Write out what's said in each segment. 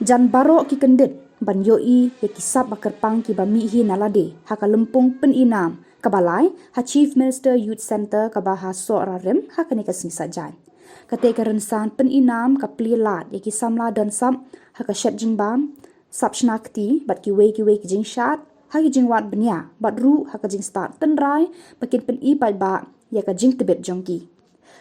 Jan barok ki Kyndit ban yoi ya kisap ba Kyrpang ki ba mi hi Nalade ha ka lempung peninam kabalai ha Chief Minister Youth Center ka ba ha Sohrarim ha ka ni ka sajan. Kate ka rensan peninam ka plilat ya ki samla dan sam ha ka shat jingbam sap shnakti bat ki wei ki jing shat ha ki jing wat benya bat ru ha ka jing start tenrai bakin pen I ba ya ka jing tebet jongki.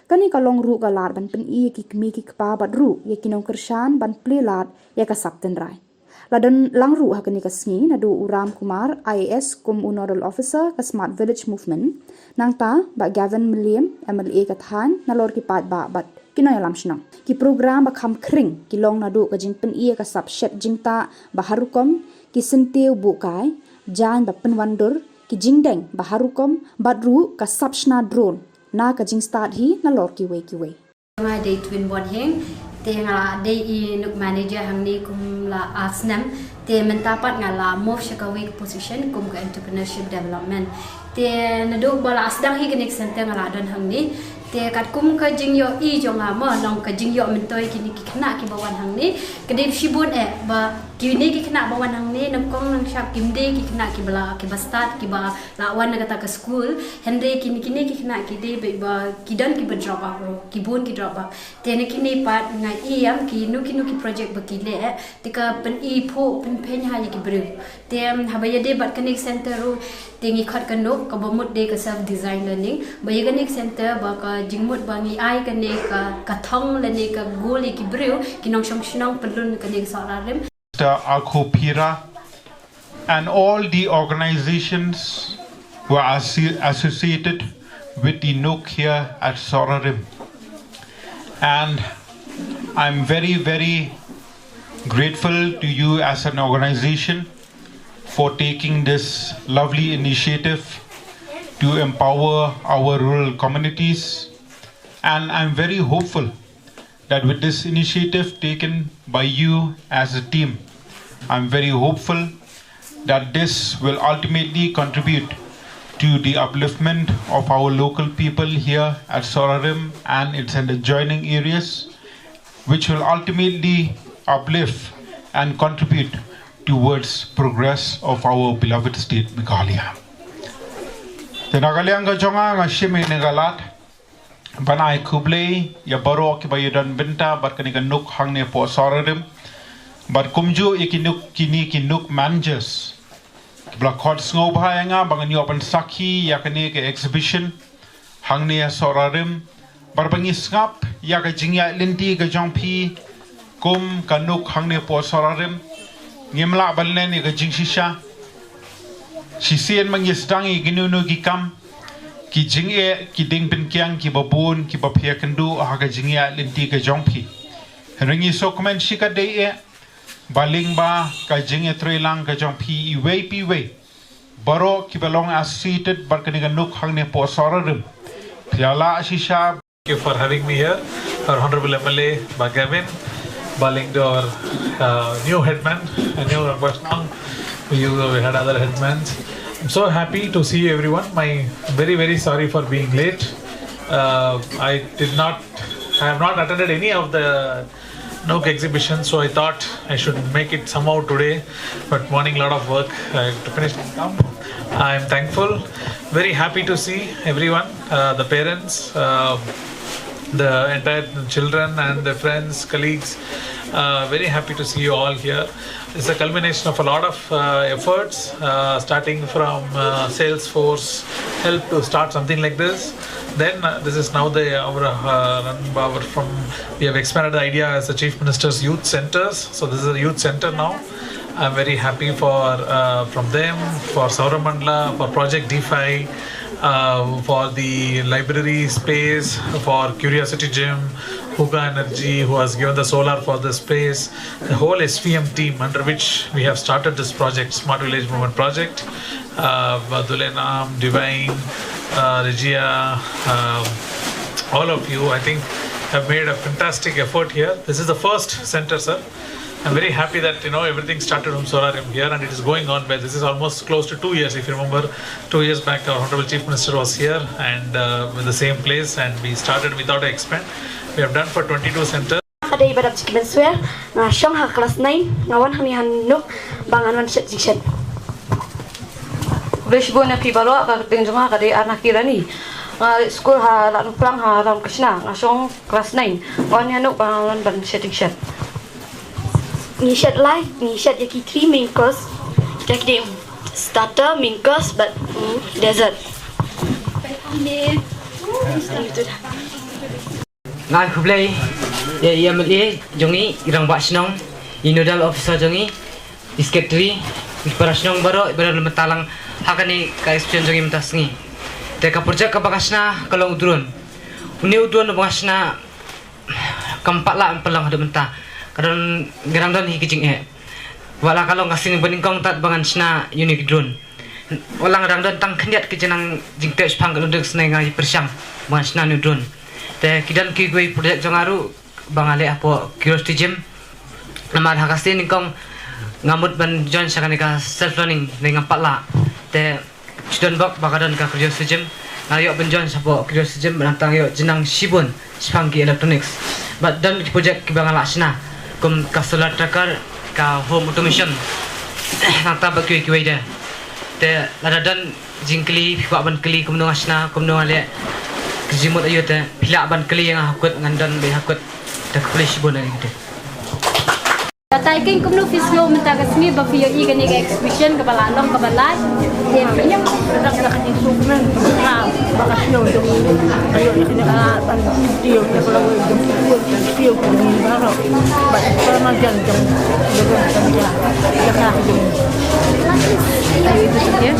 Kani kalong ru galat ban pen I ki kmi ki kpa bat ru ya ki nong kershan ban plilat ya ka sap tenrai. Ladan lang ru ha kani ka sngi na du Uram Kumar IAS kum Nodal Officer ka Smart Village Movement nang ta ba Gavin William MLA ka than na lor ki pat ba bat kinoy lam shnang ki program ba kham kring ki long na du ka jing pen I ka sap shet jingta ba harukom ki sentiu bu kai jan ba pen wandur ki jingdeng ba harukom bat ru ka sap shna drone na ka jing start hi na lor ki wei Nga day twin bon hing te nga day I nuk manager hang ni kum la asnam te mentapat nga la move shakawi position kum ka entrepreneurship development te naduk bala asdang hi kenik center nga la don hang ni te kat kum ka jing yo I jo nga mo long ka jing yo mentoy kini ki khna ki bawan hang ni kedip shibun ba kini ki khna bawan hang ni nam kong nang shap kimde ki khna ki bala ki bastat ki ba lawan na kata ka school henry kini ki khna ki de ba kidan ki ba drop up ki bun ki drop up te ne kini pat nga I am ki nu ki project ba ki le te ka pen I pho pen pen ha ki bru te habaya de bat kanik center ru te ngi khat ka no ka bomut de ka self design learning ba ye kanik center ba ka jingmut ba ngi ai kanik ka thong le ne ka gol ki bru ki nong shong shnong pelun kanik Sohrarim Akhopira and all the organizations who are associated with the NUK here at Sohrarim. And I'm very, very grateful to you as an organization for taking this lovely initiative to empower our rural communities. And I'm very hopeful that with this initiative taken by you as a team, I'm very hopeful that this will ultimately contribute to the upliftment of our local people here at Sohrarim and its adjoining areas, which will ultimately uplift and contribute towards progress of our beloved state Meghalaya. Tenagalyang gajonga nga shime negalat banai kublei ya baro ki bayadan benta bar kani nuk hangne po Sohrarim bar kumju ikinuk kini kinuk managers bla khot sngo bhayanga bangan open sakhi ya kani ke exhibition hangne Sohrarim bar bangi skap ya ka jingya linti ka jongpi kum kanuk hangne po Sohrarim ngimla balne ni ka jingshisha sisien mangisdangi ginunu gikam ki jingye ki ding bin kyang ki babun ki bapia kendu aga jingya linti ka jongpi ringi sokmen shika de baling ba ka jingye trelang ka jongpi iwei pi wei baro ki belong associated barkaniga nuk hangne po Sohrarim piala shisha. Thank you for having me here, our Honorable MLA Gavin, Balingdor, new headman, a new person. We had other headmen. I'm so happy to see everyone. Very, very sorry for being late. I have not attended any of the NUK exhibitions, so I thought I should make it somehow today. But morning, lot of work to finish. I'm thankful, very happy to see everyone, the parents, the entire children and their friends, colleagues. Very happy to see you all here. It's a culmination of a lot of efforts, starting from Salesforce help to start something like this. Then this is now we have expanded the idea as the Chief Minister's Youth Centers. So this is a youth center now. I'm very happy from them, for Sauramandla, for Project DeFi, for the library space, for Curiosity Gym, Huga Energy, who has given the solar for the space, the whole SVM team under which we have started this project, Smart Village Movement Project, Dulenam, Divine, Regia, all of you, I think, have made a fantastic effort here. This is the first center, sir. I'm very happy that everything started from Sohrarim here and it is going on well. This is almost close to 2 years. If you remember, 2 years back our Honorable Chief Minister was here and with the same place, and we started without an expand. We have done for 22 centers. kadai badap cikimen swear nga syong ha kelas 9 ngawan hani hanu bangan wan shet shet Bersibun na pibalo ka tinjunga kadai anak kirani school ha lan plang ha ram krishna nga syong kelas 9 wan hanu bangan ban shet ni shet lai ni shet yaki 3 main course kita starter main course but dessert ngai khublai ya meli jongi irang ba snong inodal officer jongi secretary para snong baro ibara metalang hakani ka explain jongi mentasngi te ka project ka bakasna kalau udrun uni udrun bakasna kampak la pelang hadu menta kadon gerang don hikicing wala kalau ngasing beningkong tat bangan sna unique drone walang rang don tang Kyndit kijenang jingte spang galundek snai ngai persyang bangan sna new drone te kidan ki goi project jongaru bangale apo curiosity gym namar hakasti ningkong ngamut ban join sakanika self learning dengan patla te student bak bakadan ka curiosity gym ayo ban join sapo curiosity gym nantang yo jenang sibun spangi electronics but dan project ki bangala sna kum ka solar tracker ka home automation nanta bak ki wede te ladadan jingkli fikwa ban kli kumno asna kumno ale kejimut ayo te pila ban kli yang hakut ngandan be hakut te flash bon ari gitu Tatai king kumno fislo mentagasmi ba fiyo i gani ga exhibition ka balalong ka balay dem pinya Nak nak instrumen bakas no dong ayo kena tan tio ke kalau dong tio ko ni baro ba sama jang jang dong ya ya ka dong ayo itu ya